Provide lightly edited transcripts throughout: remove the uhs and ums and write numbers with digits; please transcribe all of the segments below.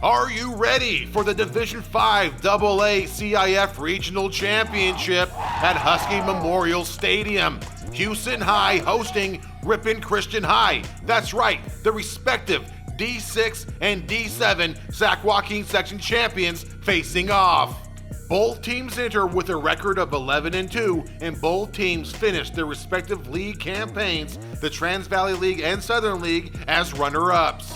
Are you ready for the Division D5-AA CIF Regional Championship at Husky Memorial Stadium? Hughson High hosting Ripon Christian High. That's right, the respective D6 and D7 Sac Joaquin section champions facing off. Both teams enter with a record of 11-2, and both teams finish their respective league campaigns, the Trans Valley League and Southern League, as runner-ups.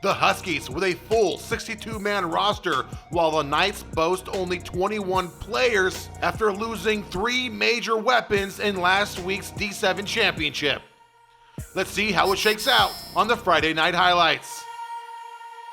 The Huskies with a full 62-man roster, while the Knights boast only 21 players after losing 3 major weapons in last week's D7 championship. Let's see how it shakes out on the Friday night highlights.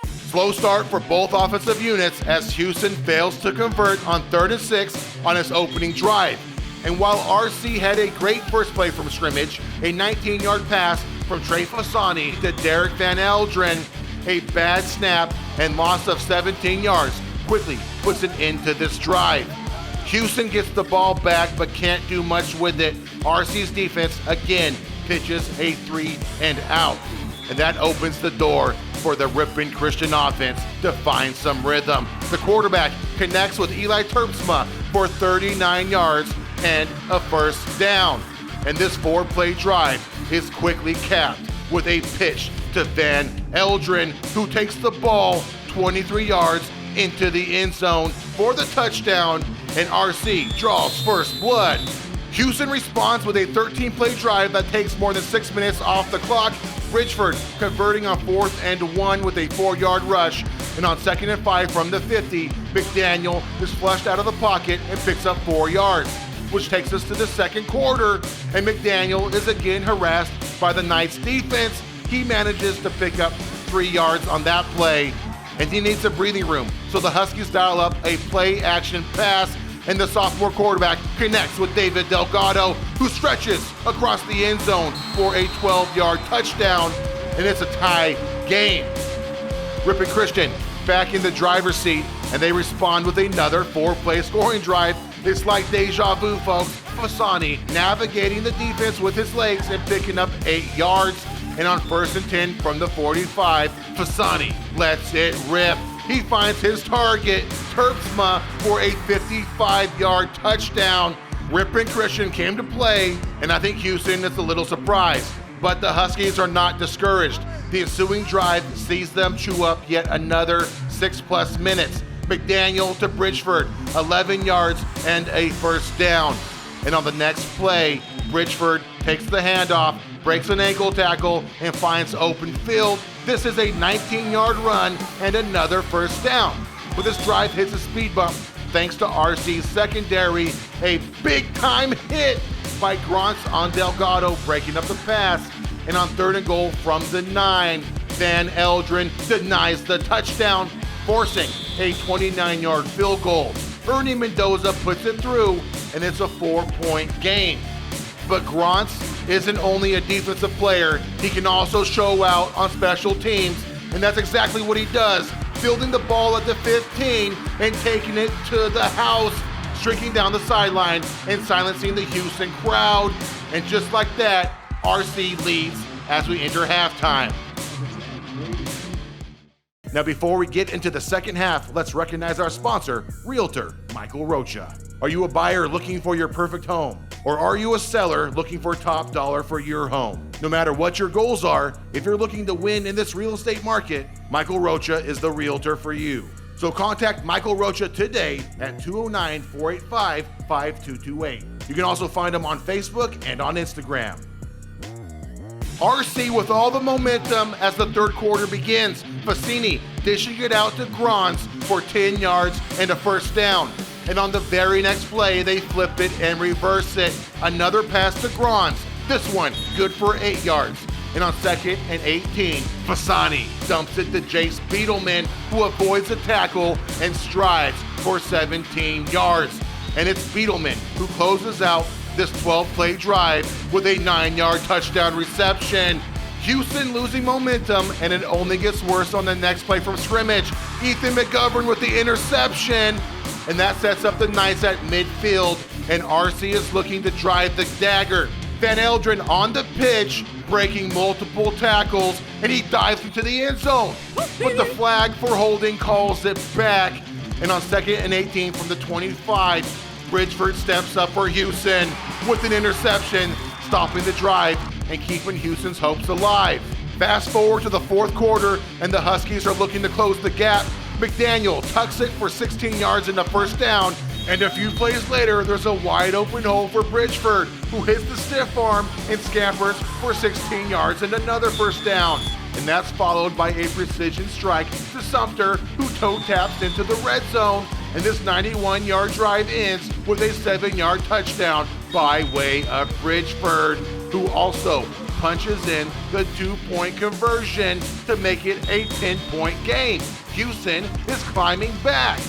Slow start for both offensive units as Hughson fails to convert on 3rd and 6 on his opening drive. And while RC had a great first play from scrimmage, a 19-yard pass from Trey Fasani to Derek Van Eldren, a bad snap and loss of 17 yards quickly puts an end to this drive. Hughson gets the ball back but can't do much with it. RC's defense again pitches a 3 and out. And that opens the door for the Ripon Christian offense to find some rhythm. The quarterback connects with Eli Terpsma for 39 yards and a first down. And this 4-play drive is quickly capped with a pitch to Van Eldren, who takes the ball 23 yards into the end zone for the touchdown, and RC draws first blood. Hughson responds with a 13-play drive that takes more than 6 minutes off the clock. Bridgeford converting on 4th and 1 with a 4-yard rush, and on 2nd and 5 from the 50, McDaniel is flushed out of the pocket and picks up 4 yards, which takes us to the second quarter, and McDaniel is again harassed by the Knights defense. He manages to pick up 3 yards on that play, and he needs a breathing room, so the Huskies dial up a play-action pass, and the sophomore quarterback connects with David Delgado, who stretches across the end zone for a 12-yard touchdown, and it's a tie game. Ripon Christian back in the driver's seat, and they respond with another 4-play scoring drive. It's like deja vu, folks. Fasani navigating the defense with his legs and picking up 8 yards. And on 1st and 10 from the 45, Fasani lets it rip. He finds his target, Terpsma, for a 55-yard touchdown. Ripon Christian came to play, and I think Hughson is a little surprised. But the Huskies are not discouraged. The ensuing drive sees them chew up yet another 6+ minutes. McDaniel to Bridgeford, 11 yards and a first down. And on the next play, Bridgeford takes the handoff, breaks an ankle tackle, and finds open field. This is a 19-yard run and another first down. But this drive hits a speed bump thanks to RC's secondary, a big-time hit by Grants on Delgado, breaking up the pass. And on 3rd and goal from the 9, Van Eldren denies the touchdown, forcing a 29-yard field goal. Ernie Mendoza puts it through, and it's a 4-point game. But Grants isn't only a defensive player, he can also show out on special teams, and that's exactly what he does, fielding the ball at the 15 and taking it to the house, streaking down the sideline and silencing the Hughson crowd. And just like that, RC leads as we enter halftime. Now, before we get into the second half, let's recognize our sponsor, Realtor Michael Rocha. Are you a buyer looking for your perfect home? Or are you a seller looking for top dollar for your home? No matter what your goals are, if you're looking to win in this real estate market, Michael Rocha is the realtor for you. So contact Michael Rocha today at 209-485-5228. You can also find him on Facebook and on Instagram. RC with all the momentum as the third quarter begins. Fasini dishing it out to Grants for 10 yards and a first down. And on the very next play, they flip it and reverse it. Another pass to Grants. This one good for 8 yards. And on 2nd and 18, Fasani dumps it to Jace Beetleman, who avoids the tackle and strides for 17 yards. And it's Beetleman who closes out this 12-play drive with a 9-yard touchdown reception. Hughson losing momentum, and it only gets worse on the next play from scrimmage. Ethan McGovern with the interception, and that sets up the Knights at midfield, and RC is looking to drive the dagger. Van Eldren on the pitch, breaking multiple tackles, and he dives into the end zone. But the flag for holding calls it back, and on 2nd and 18 from the 25, Bridgeford steps up for Hughson with an interception, stopping the drive and keeping Hughson's hopes alive. Fast forward to the 4th quarter, and the Huskies are looking to close the gap. McDaniel tucks it for 16 yards in the first down, and a few plays later, there's a wide open hole for Bridgeford, who hits the stiff arm and scampers for 16 yards and another first down. And that's followed by a precision strike to Sumter, who toe taps into the red zone, and this 91-yard drive ends with a 7-yard touchdown by way of Bridgeford, who also punches in the 2-point conversion to make it a 10-point game. Hughson is climbing back.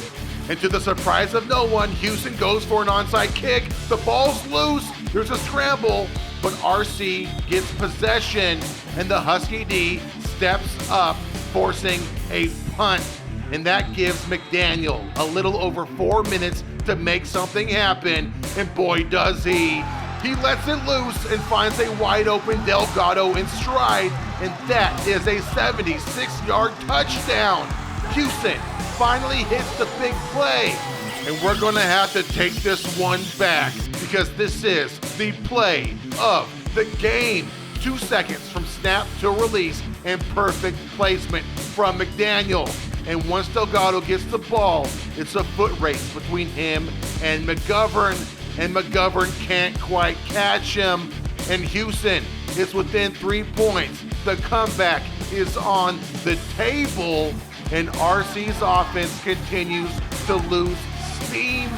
And to the surprise of no one, Hughson goes for an onside kick. The ball's loose, there's a scramble, but RC gets possession, and the Husky D steps up, forcing a punt. And that gives McDaniel a little over 4 minutes to make something happen, and boy does he. He lets it loose and finds a wide open Delgado in stride, and that is a 76-yard touchdown. Hughson finally hits the big play, and we're gonna have to take this one back because this is the play of the game. 2 seconds from snap to release and perfect placement from McDaniel. And once Delgado gets the ball, it's a foot race between him and McGovern, and McGovern can't quite catch him, and Hughson is within 3 points. The comeback is on the table, and RC's offense continues to lose steam.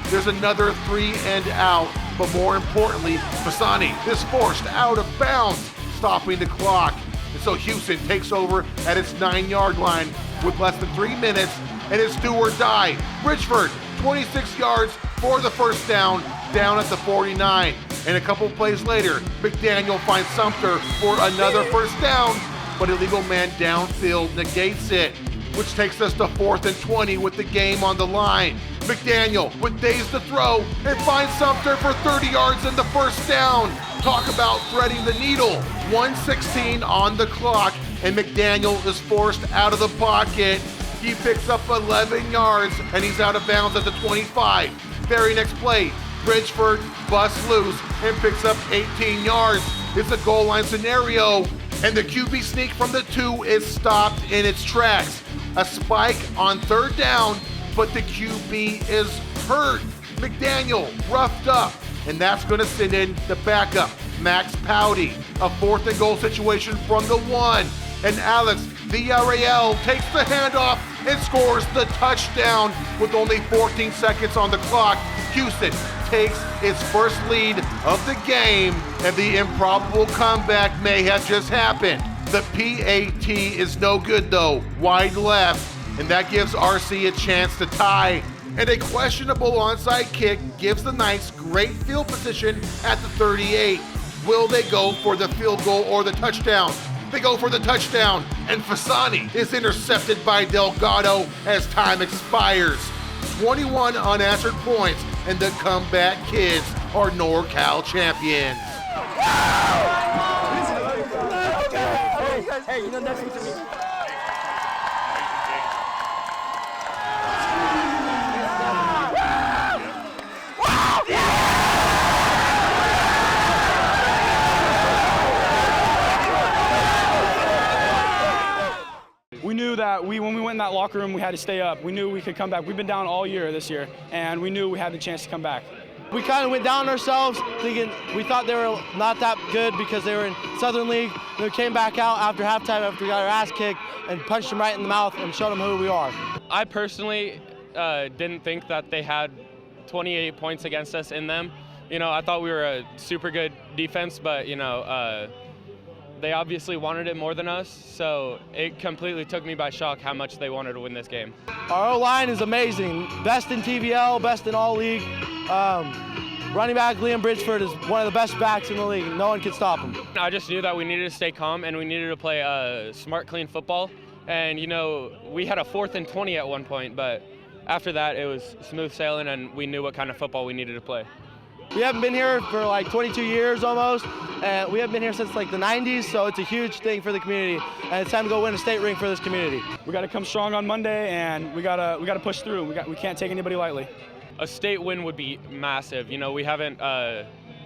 There's another 3 and out, but more importantly, Fasani is forced out of bounds, stopping the clock. And so Hughson takes over at its 9-yard line with less than 3 minutes, and it's do or die. Bridgeford, 26 yards for the first down at the 49. And a couple plays later, McDaniel finds Sumter for another first down, but illegal man downfield negates it, which takes us to 4th and 20 with the game on the line. McDaniel with days to throw and finds Sumter for 30 yards in the first down. Talk about threading the needle. 1:16 on the clock, and McDaniel is forced out of the pocket. He picks up 11 yards, and he's out of bounds at the 25. Very next play, Bridgeford busts loose and picks up 18 yards. It's a goal line scenario, and the QB sneak from the 2 is stopped in its tracks. A spike on 3rd down, but the QB is hurt. McDaniel roughed up, and that's going to send in the backup, Max Powdy. A 4th and goal situation from the 1, and Alex Villarreal takes the handoff and scores the touchdown with only 14 seconds on the clock. Hughson takes its first lead of the game, and the improbable comeback may have just happened. The PAT is no good though, wide left, and that gives RC a chance to tie. And a questionable onside kick gives the Knights great field position at the 38. Will they go for the field goal or the touchdown? They go for the touchdown, and Fasani is intercepted by Delgado as time expires. 21 unanswered points, and the comeback kids are NorCal champions. Hey, you know next week to me. We knew that when we went in that locker room, we had to stay up. We knew we could come back. We've been down all year this year, and we knew we had the chance to come back. We kind of went down ourselves, thinking we thought they were not that good because they were in Southern League. We came back out after halftime after we got our ass kicked and punched them right in the mouth and showed them who we are. I personally didn't think that they had 28 points against us in them. You know, I thought we were a super good defense, but, you know, they obviously wanted it more than us, so it completely took me by shock how much they wanted to win this game. Our O-line is amazing. Best in TVL, best in all league. running back Liam Bridgeford is one of the best backs in the league. No one can stop him. I just knew that we needed to stay calm and we needed to play smart, clean football. And, you know, we had a 4th and 20 at one point, but after that it was smooth sailing and we knew what kind of football we needed to play. We haven't been here for like 22 years almost, and we haven't been here since like the 90s, so it's a huge thing for the community, and it's time to go win a state ring for this community. We got to come strong on Monday, and we gotta push through. We can't take anybody lightly. A state win would be massive. You know, we haven't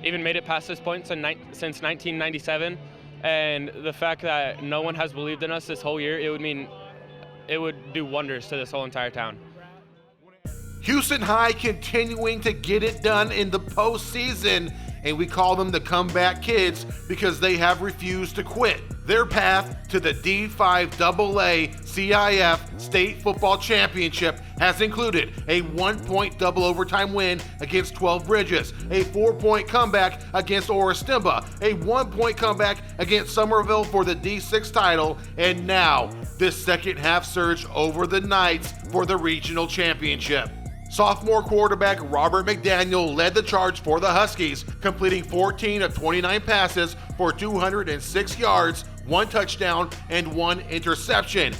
even made it past this point since 1997, and the fact that no one has believed in us this whole year, it would do wonders to this whole entire town. Hughson High continuing to get it done in the postseason, and we call them the comeback kids because they have refused to quit. Their path to the D5-AA CIF State Football Championship has included a 1-point double overtime win against 12 Bridges, a 4-point comeback against Orostimba, a 1-point comeback against Somerville for the D6 title, and now this second half surge over the Knights for the regional championship. Sophomore quarterback Robert McDaniel led the charge for the Huskies, completing 14 of 29 passes for 206 yards, 1 touchdown, and 1 interception.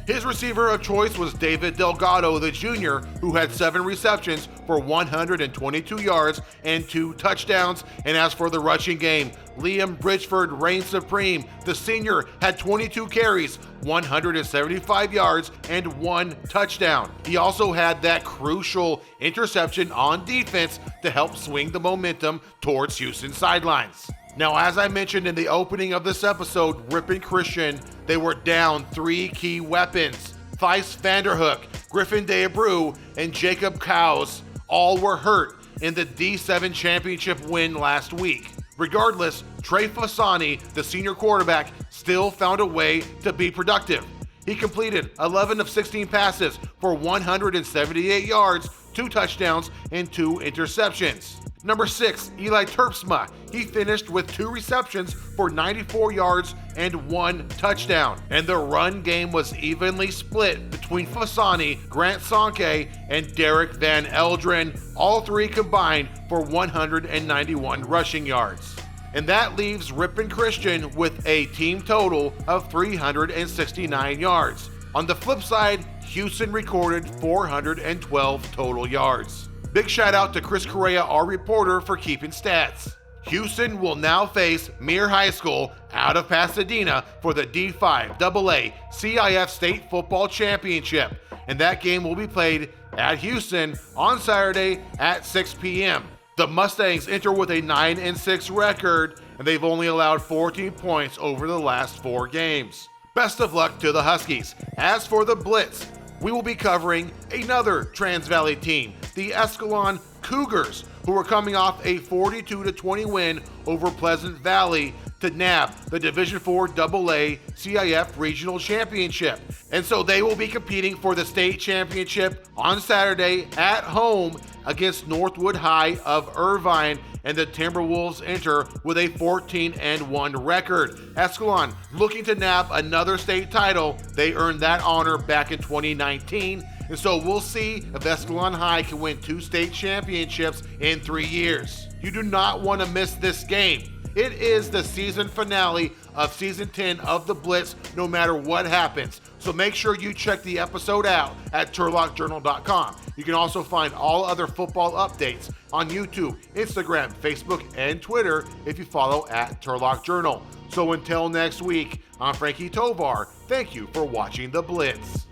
His receiver of choice was David Delgado, the junior, who had 7 receptions for 122 yards and 2 touchdowns. And as for the rushing game, Liam Bridgeford reigned supreme. The senior had 22 carries, 175 yards, and 1 touchdown. He also had that crucial interception on defense to help swing the momentum towards Hughson sidelines. Now, as I mentioned in the opening of this episode, Ripon Christian, they were down 3 key weapons. Thijs Vanderhoek, Griffin Deabreu, and Jacob Cowes all were hurt in the D7 championship win last week. Regardless, Trey Fasani, the senior quarterback, still found a way to be productive. He completed 11 of 16 passes for 178 yards, 2 touchdowns, and 2 interceptions. Number 6, Eli Terpsma. He finished with 2 receptions for 94 yards and 1 touchdown. And the run game was evenly split between Fasani, Grant Sonke, and Derek Van Eldren. All 3 combined for 191 rushing yards. And that leaves Ripon Christian with a team total of 369 yards. On the flip side, Hughson recorded 412 total yards. Big shout out to Chris Correa, our reporter, for keeping stats. Hughson will now face Muir High School out of Pasadena for the D5-AA CIF State Football Championship, and that game will be played at Hughson on Saturday at 6 p.m. The Mustangs enter with a 9-6 record, and they've only allowed 14 points over the last 4 games. Best of luck to the Huskies. As for the Blitz, we will be covering another Trans Valley team, the Escalon Cougars, who are coming off a 42-20 win over Pleasant Valley to nab the Division IV AA CIF Regional Championship. And so they will be competing for the state championship on Saturday at home against Northwood High of Irvine, and the Timberwolves enter with a 14-1 record. Escalon looking to nab another state title. They earned that honor back in 2019. And so we'll see if Escalon High can win 2 state championships in 3 years. You do not want to miss this game. It is the season finale of season 10 of the Blitz, no matter what happens. So make sure you check the episode out at turlockjournal.com. You can also find all other football updates on YouTube, Instagram, Facebook, and Twitter if you follow at Turlock Journal. So until next week, I'm Frankie Tovar. Thank you for watching the Blitz.